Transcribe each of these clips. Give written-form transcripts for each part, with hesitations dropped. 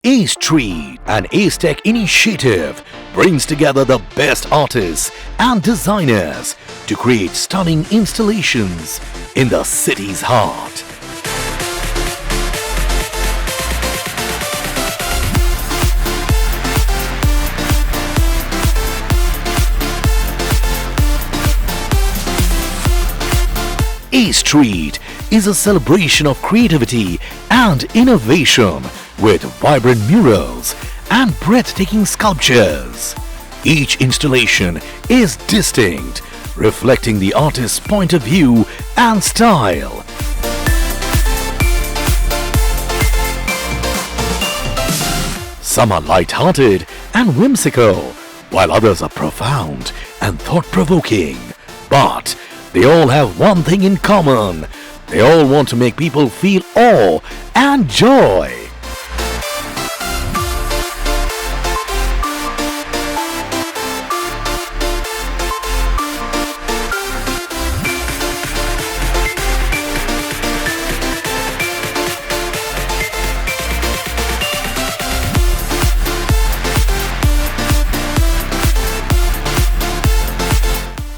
A Street, an Acetech initiative, brings together the best artists and designers to create stunning installations in the city's heart. A Street is a celebration of creativity and innovation with vibrant murals and breathtaking sculptures. Each installation is distinct, reflecting the artist's point of view and style. Some are lighthearted and whimsical, while others are profound and thought-provoking. But they all have one thing in common. They all want to make people feel awe and joy.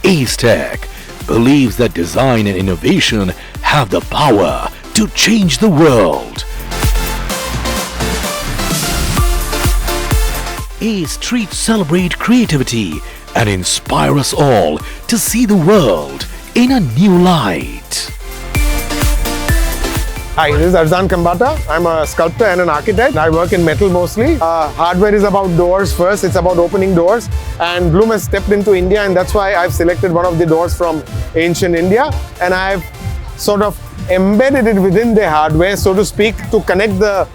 Acetech believes that design and innovation have the power to change the world. A Street celebrates creativity and inspire us all to see the world in a new light. Hi, this is Arzan Kambata. I'm a sculptor and an architect. I work in metal mostly. Hardware is about doors first. It's about opening doors. And Bloom has stepped into India, and that's why I've selected one of the doors from ancient India. And I've sort of embedded it within the hardware, so to speak, to connect the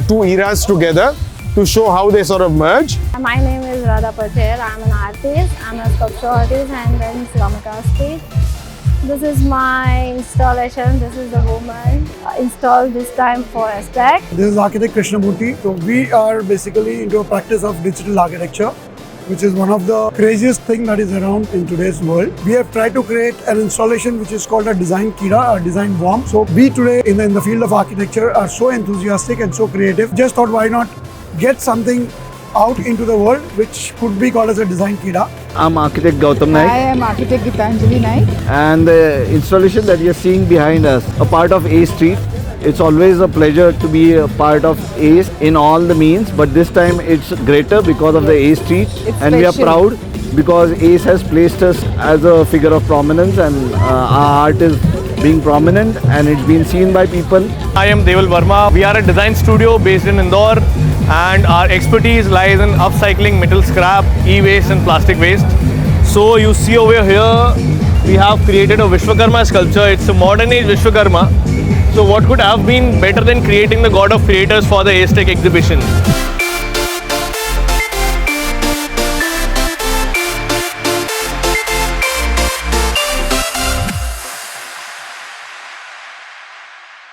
two eras together to show how they sort of merge. My name is Radha Patel. I'm an artist. I'm a sculpture artist and then ceramic artist. This is my installation. This is the woman installed this time for Acetech. This is architect Krishnamurthy. So we are basically into a practice of digital architecture, which is one of the craziest thing that is around in today's world. We have tried to create an installation which is called a design kira, a design worm. So we today in the field of architecture are so enthusiastic and so creative. Just thought why not get something out into the world which could be called as a design kira. I'm architect Gautam Naik. I am architect Gitanjali Naik. And the installation that you're seeing behind us, a part of A Street. It's always a pleasure to be a part of ACE in all the means, but this time it's greater because of the A Street. And we are proud because ACE has placed us as a figure of prominence, and our art is being prominent and it's been seen by people. I am Deval Verma. We are a design studio based in Indore, and our expertise lies in upcycling metal scrap, e-waste and plastic waste. So you see over here, we have created a Vishwakarma sculpture. It's a modern age Vishwakarma. So what could have been better than creating the god of creators for the Acetech exhibition?